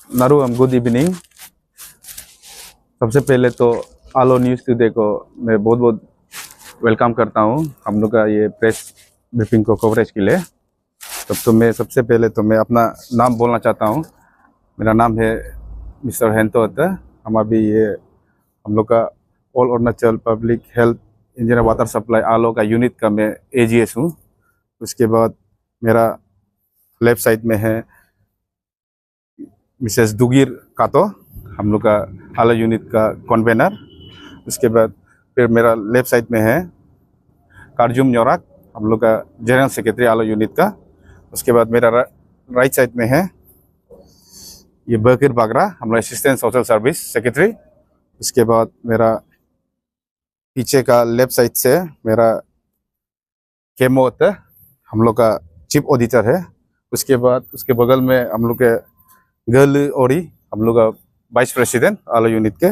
नारुम good evening. सबसे पहले तो आलो न्यूज़ टुडे को मैं बहुत बहुत वेलकम करता हूँ हम लोग का ये प्रेस ब्रीफिंग को कवरेज के लिए। तब तो मैं सबसे पहले तो मैं अपना नाम बोलना चाहता हूँ। मेरा नाम है मिस्टर हेंतो अता। हम अभी ये हम लोग का all Arunachal public health engineer water supply Aalo का यूनिट का मैं एजीएस हूँ। उसके बाद मेरा लेफ्ट साइड में है मिसेस दुगीर कातो, हम लोग का आला यूनिट का कन्वेनर। उसके बाद फिर मेरा लेफ्ट साइड में है कारजुम न्योराक, हम लोग का जनरल सेक्रेटरी आला यूनिट का। उसके बाद मेरा राइट साइड में है ये बकीर बागरा, हम लोग असिस्टेंट सोशल सर्विस सेक्रेटरी। उसके बाद मेरा पीछे का लेफ्ट साइड से मेरा केमोत, हम लोग का चीफ ऑडिटर है। उसके बाद उसके बगल में हम लोग के गर्ल ओरी, हम लोग का वाइस प्रेसिडेंट आला यूनिट के।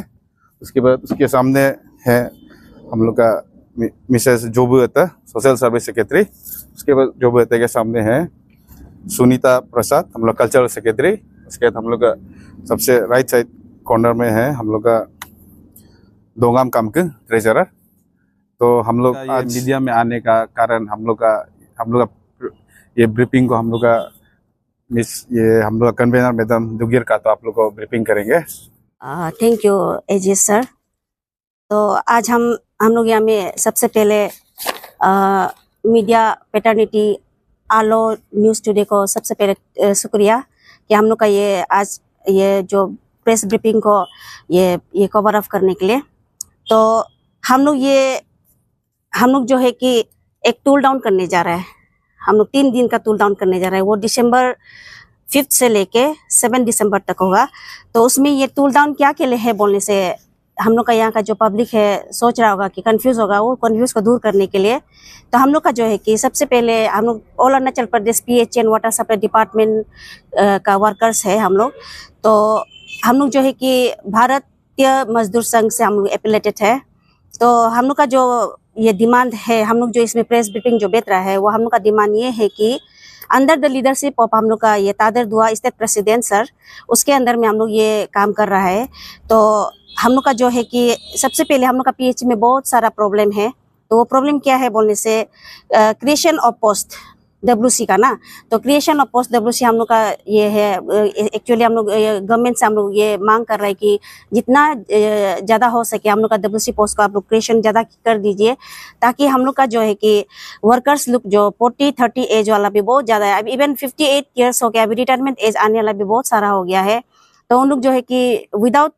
उसके बाद उसके सामने है हम लोग का मिसेस जोबू अता, सोशल सर्विस सेक्रेटरी। उसके बाद जोबू अता के सामने है सुनीता प्रसाद, हम लोग कल्चरल सेक्रेटरी। उसके बाद हम लोग का सबसे राइट साइड कॉर्नर में है हम लोग का दोंगाम कामकिंग ट्रेजरर। तो हम लोग आज मीडिया में आने का कारण हम लोग का ये ब्रीफिंग को हम लोग का हम लोग का कन्वेनर मैडम दुगीर का तो आप लोग को ब्रीफिंग करेंगे। Thank you AGS sir. तो आज हम लोग यहाँ में सबसे पहले मीडिया पैटर्निटी आलो न्यूज़ टुडे को सबसे पहले शुक्रिया कि हम लोग का ये आज ये जो प्रेस ब्रीफिंग को ये कवर अप करने के लिए। तो हम लोग जो है कि एक टूल डाउन करने जा रहे हैं। हम लोग 3 दिन का टूल डाउन करने जा रहे हैं। वो दिसंबर 5 से लेके 7 दिसंबर तक होगा। तो उसमें ये टूल डाउन क्या के लिए है बोलने से हम लोग का यहाँ का जो पब्लिक है सोच रहा होगा कि कंफ्यूज होगा, वो कंफ्यूज को दूर करने के लिए तो हम लोग का जो है कि सबसे पहले हम लोग ऑल अरुणाचल प्रदेश पीएचएन वाटर सप्लाई डिपार्टमेंट का वर्कर्स है हम लोग। तो हम लोग जो है कि भारतीय मजदूर संघ से हम लोग एफिलेटेड है। तो हम लोग का जो ये डिमांड है, हम लोग जो इसमें प्रेस ब्रीफिंग जो बैठ रहा है वो हम लोग का डिमांड ये है कि अंडर द लीडरशिप ऑफ हम लोग का ये तादर दुआ स्टेट प्रेसिडेंट सर, उसके अंदर में हम लोग ये काम कर रहा है। तो हम लोग का जो है कि सबसे पहले हम लोग का पीएच में बहुत सारा प्रॉब्लम है। तो वो प्रॉब्लम क्या है बोलने से क्रिएशन ऑफ पोस्ट डब्ल्यूसी का ना, तो क्रिएशन ऑफ पोस्ट डब्ल्यूसी हम लोग का ये है। एक्चुअली हम लोग गवर्नमेंट से हम लोग ये मांग कर रहे हैं कि जितना ज़्यादा हो सके हम लोग का डब्ल्यूसी पोस्ट का आप लोग क्रिएशन ज़्यादा कर दीजिए, ताकि हम लोग का जो है कि वर्कर्स लोग जो 40-30 एज वाला भी बहुत ज़्यादा है, अभी इवन 58 ईयर्स हो गया, अभी रिटायरमेंट एज आने वाला भी बहुत सारा हो गया है। तो उन लोग जो है कि विदाउट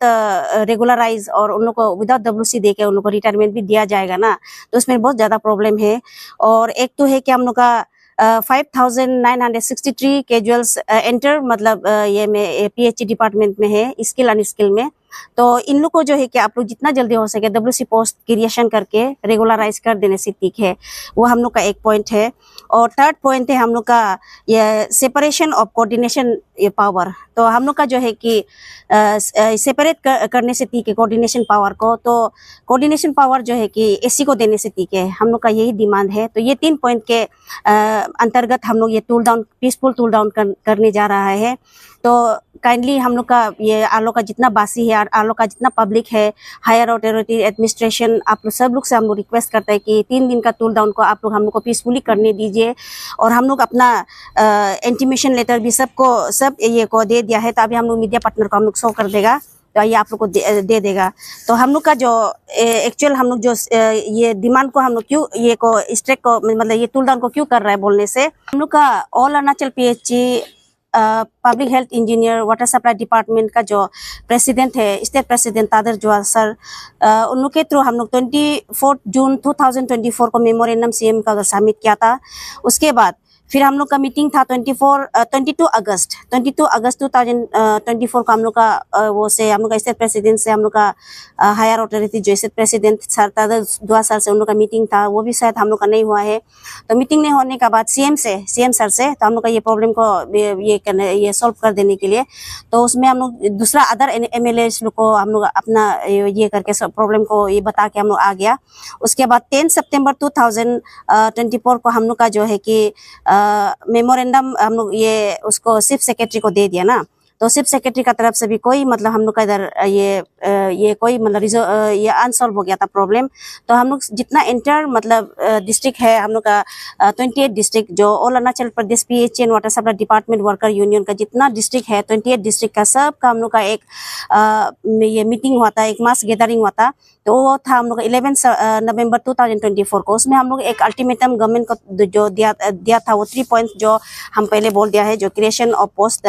रेगुलराइज और उन लोग को विदाउट डब्ल्यूसी दे के उन लोग को रिटायरमेंट भी दिया जाएगा ना, तो उसमें बहुत ज़्यादा प्रॉब्लम है। और एक तो है कि हम लोग का 5,963 कैजुअल्स एंटर मतलब ये में पीएचडी डिपार्टमेंट में है, स्किल अनस्किल में। तो इन लोग को जो है कि आप लोग जितना जल्दी हो सके डब्ल्यूसी पोस्ट क्रिएशन करके रेगुलराइज कर देने से ठीक है, वो हम लोग का एक पॉइंट है। और थर्ड पॉइंट है हम लोग का ये सेपरेशन ऑफ कोऑर्डिनेशन पावर। तो हम लोग का जो है कि सेपरेट करने से ठीक है कोऑर्डिनेशन पावर को, तो कोऑर्डिनेशन पावर जो है कि एसी को देने से ठीक है, हम लोग का यही डिमांड है। तो ये 3 पॉइंट के अंतर्गत हम लोग ये tool down peaceful tool down करने जा रहा है। तो काइंडली हम लोग का ये आलो का जितना बासी है, आलो का जितना पब्लिक है, हायर अथॉरिटी एडमिनिस्ट्रेशन, आप लोग सब लोग से हम लोग रिक्वेस्ट करते हैं कि 3 दिन का टूल डाउन को आप लोग हम लोग को पीसफुली करने दीजिए। और हम लोग अपना इंटीमेशन लेटर भी सब ये को दे दिया है, तो अभी हम लोग मीडिया पार्टनर को हम लोग शो कर देगा, तो ये आप लोग को दे देगा। तो हम लोग का जो एक्चुअल हम लोग जो ये डिमांड को हम लोग क्यों ये को स्ट्रेक को मतलब ये टूल डाउन को क्यों कर रहा है बोलने से, हम लोग का all Arunachal PHE public health engineer water supply department का जो प्रेसिडेंट है स्टेट प्रेसिडेंट तादर जुआ सर, उन लोग के थ्रू हम लोग 24 जून 2024 को मेमोरेंडम सीएम का सबमिट किया था। उसके बाद फिर हम लोग का मीटिंग था 22 अगस्त 2024 को हम लोग का वो से हम लोग का स्टेट प्रेसिडेंट से हम लोग का हायर अथॉरिटी जो स्टेट प्रेसिडेंट सर तादर दुआ सर से उन लोग का मीटिंग था, वो भी शायद हम लोग का नहीं हुआ है। तो मीटिंग नहीं होने के बाद सीएम सर से तो हम लोग का ये प्रॉब्लम को ये सॉल्व कर देने के लिए, तो उसमें हम लोग दूसरा अदर एमएलए लोग को हम लोग अपना ये करके प्रॉब्लम को ये बता के हम लोग आ गया। उसके बाद 10 सितंबर 2024 को हम लोग का जो है कि मेमोरेंडम हम लोग ये उसको चीफ सेक्रेटरी को दे दिया ना। तो चीफ सेक्रेटरी का तरफ से भी कोई मतलब हम लोग का इधर ये कोई मतलब ये अनसॉल्व हो गया था प्रॉब्लम। तो हम लोग जितना इंटर मतलब डिस्ट्रिक्ट है हम लोग का 28 डिस्ट्रिक्ट जो all Arunachal Pradesh PHE and water supply department worker union का जितना डिस्ट्रिक्ट है 28 डिस्ट्रिक्ट का सब का हम लोग का एक ये मीटिंग हुआ था, एक मास गैदरिंग हुआ था। तो वो था हम लोग 11 नवंबर 2024 को। उसमें हम लोग एक अल्टीमेटम गवर्नमेंट को जो दिया था वो 3 पॉइंट जो हम पहले बोल दिया है, जो creation of post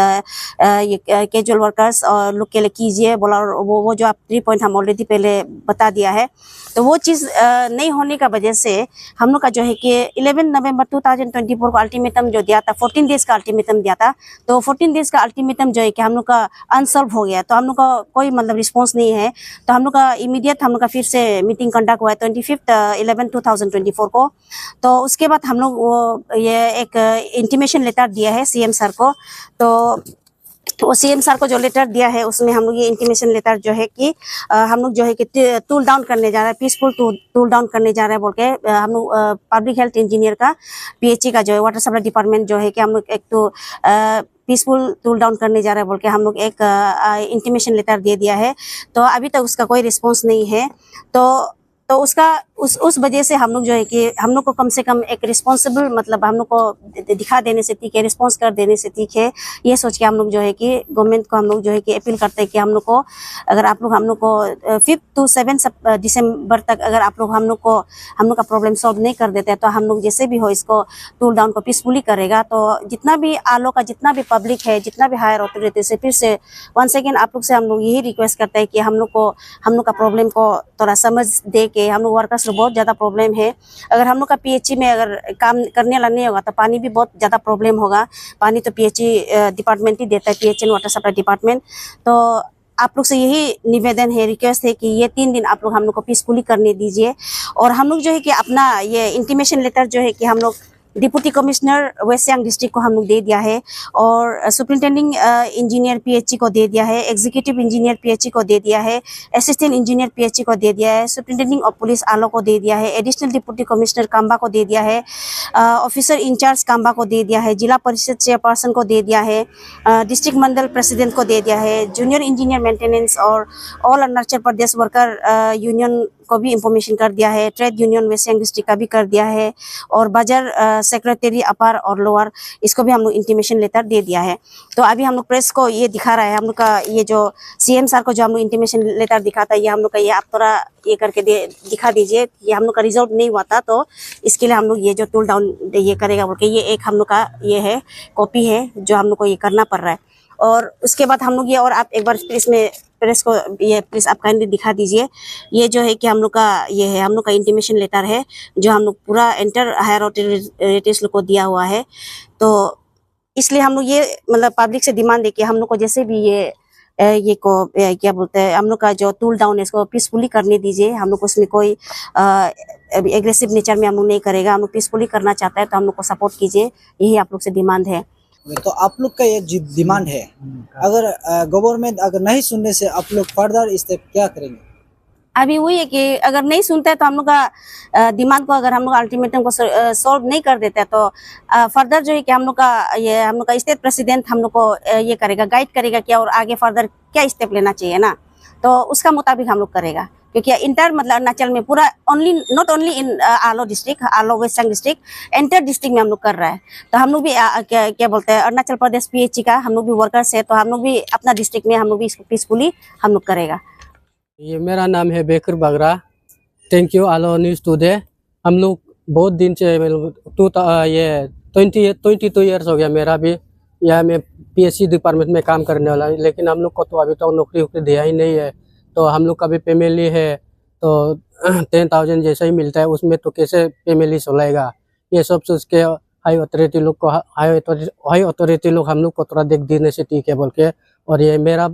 casual workers और लोग के लिए कीजिए बोला, और वो जो आप 3 पॉइंट हम ऑलरेडी पहले बता दिया है। तो वो चीज़ नहीं होने का वजह से हम लोग का जो है कि 11 नवंबर 2024 को अल्टीमेटम जो दिया था 14 डेज का अल्टीमेटम दिया था। तो 14 डेज का अल्टीमेटम जो है कि हम लोग का अनसॉल्व हो गया। तो हम लोग का कोई मतलब रिस्पॉन्स नहीं है। तो हम लोग का इमीडिएट हम लोग का फिर से मीटिंग कंडक्ट हुआ है 25/11/2024 को। तो उसके बाद हम लोग वो ये एक इंटीमेशन लेटर दिया है सीएम सर को। तो वो सीएम सर को जो लेटर दिया है उसमें हम लोग ये इंटीमेशन लेटर जो है कि हम लोग जो है कि टूल डाउन करने जा रहा है, पीसफुल टूल डाउन करने जा रहा है बोल के हम लोग पब्लिक हेल्थ इंजीनियर का पीएचई का जो है वाटर सप्लाई डिपार्टमेंट जो है कि हम लोग एक तो पीसफुल टूल डाउन करने जा रहा है बोल के हम लोग एक इंटीमेशन लेटर दे दिया है। तो अभी तक उसका कोई रिस्पॉन्स नहीं है। तो उसका उस वजह से हम लोग जो है कि हम लोग को कम से कम एक रिस्पॉन्सिबल मतलब हम लोग को दिखा देने से ठीक है, रिस्पॉन्स कर देने से ठीक है, ये सोच के हम लोग जो है कि गवर्नमेंट को हम लोग जो है कि अपील करते हैं कि हम लोग को अगर आप लोग हम लोग को 5 to 7 दिसंबर तक अगर आप लोग हम लोग का प्रॉब्लम सॉल्व नहीं कर देते तो हम लोग जैसे भी हो इसको टूल डाउन को पीसफुली करेगा। तो जितना भी आलो का जितना भी पब्लिक है, जितना भी हायर अथॉरिटी से फिर से वंस अगेन आप लोग से हम लोग यही रिक्वेस्ट करते हैं कि हम लोग का प्रॉब्लम को थोड़ा समझ दे के हम लोग वर्कर्स को बहुत ज़्यादा प्रॉब्लम है। अगर हम लोग का पीएचई में अगर काम करने वाला नहीं होगा तो पानी भी बहुत ज़्यादा प्रॉब्लम होगा। पानी तो पीएचई डिपार्टमेंट ही देता है, PHE and water supply department. तो आप लोग से यही निवेदन है, रिक्वेस्ट है कि ये 3 दिन आप लोग हम लोग को पीसफुली करने दीजिए। और हम लोग जो है कि अपना ये इंटीमेशन लेटर जो है कि हम लोग deputy commissioner West Siang district को हम लोग दे दिया है, और सुपरिटेंडिंग इंजीनियर पीएचई को दे दिया है, एग्जीक्यूटिव इंजीनियर पीएचई को दे दिया है, असिस्टेंट इंजीनियर पीएचई को दे दिया है, सुपरिटेंडिंग ऑफ पुलिस आलो को दे दिया है, एडिशनल डिप्टी कमिश्नर काम्बा को दे दिया है, ऑफिसर इंचार्ज काम्बा को दे दिया है, जिला परिषद चेयरपर्सन को दे दिया है, डिस्ट्रिक्ट मंडल प्रेसिडेंट को दे दिया है, जूनियर इंजीनियर मेंटेनेंस और all Arunachal Pradesh worker union को भी इंफॉर्मेशन कर दिया है, trade union West Siang district का भी कर दिया है, और बाजार सेक्रेटरी अपर और लोअर इसको भी हम लोग इंटीमेशन लेटर दे दिया है। तो अभी हम लोग प्रेस को ये दिखा रहा है हम लोग का ये जो सीएम सर को जो हम लोग इंटीमेशन लेटर दिखाता है, ये हम लोग का ये आप थोड़ा ये करके दिखा दीजिए कि हम लोग का रिजल्ट नहीं हुआ था। तो इसके लिए हम लोग ये जो टूल डाउन ये करेगा बोल के ये एक हम लोग का ये है कॉपी है जो हम लोग को ये करना पड़ रहा है। और उसके बाद हम लोग ये और आप एक बार इसमें प्रेस को ये प्लीज आप काइंडली दिखा दीजिए। ये जो है कि हम लोग का ये है हम लोग का इंटीमेशन लेटर है जो हम लोग पूरा इंटर हायर अथॉरिटीज लोग को दिया हुआ है। तो इसलिए हम लोग ये मतलब पब्लिक से डिमांड है कि हम लोग को जैसे भी ये को क्या बोलते हैं हम लोग का जो टूल डाउन है इसको पीसफुली करने दीजिए। हम लोग उसमें कोई एग्रेसिव नेचर में हम लोग नहीं करेगा, हम लोग पीसफुली करना चाहता है तो हम लोग को सपोर्ट कीजिए, यही आप लोग से डिमांड है। तो आप लोग का ये डिमांड है, अगर गवर्नमेंट अगर नहीं सुनने से आप लोग फर्दर स्टेप क्या करेंगे? अभी वही है कि अगर नहीं सुनते तो हम लोग का डिमांड को अगर हम लोग अल्टीमेटम को सॉल्व नहीं कर देते तो फर्दर जो है कि हम लोग का स्टेट प्रेसिडेंट हम लोग को ये करेगा, गाइड करेगा क्या और आगे फर्दर क्या स्टेप लेना चाहिए ना, तो उसका मुताबिक हम लोग करेगा। क्योंकि इंटर मतलब अरुणाचल में पूरा not only in Aalo district, Aalo West Siang district, enter district में हम लोग कर रहा है। तो हम लोग भी क्या बोलते हैं अरुणाचल प्रदेश पीएचई का हम लोग भी वर्कर्स है, तो हम लोग भी अपना डिस्ट्रिक्ट में हम लोग भी इसको पीसफुली हम लोग करेगा। ये मेरा नाम है Beker Bagra. Thank you Aalo news today. हम लोग बहुत दिन से ये 22 ईयर्स हो गया मेरा भी, या मैं पीएचई डिपार्टमेंट में काम करने वाला, लेकिन हम लोग को तो अभी तक नौकरी वोकरी दिया ही नहीं है। तो हम लोग का भी फैमिली है तो 10,000 जैसा ही मिलता है, उसमें तो कैसे फैमिली चलाएगा, ये सब सोच के हाई अथॉरिटी लोग हम लोग को थोड़ा देख देने से ठीक है बोल के, और ये मेरा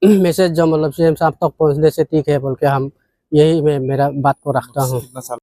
मैसेज जो मतलब सीएम साहब तक पहुँचने से ठीक है बोल के हम यही मैं मेरा बात को रखता हूँ।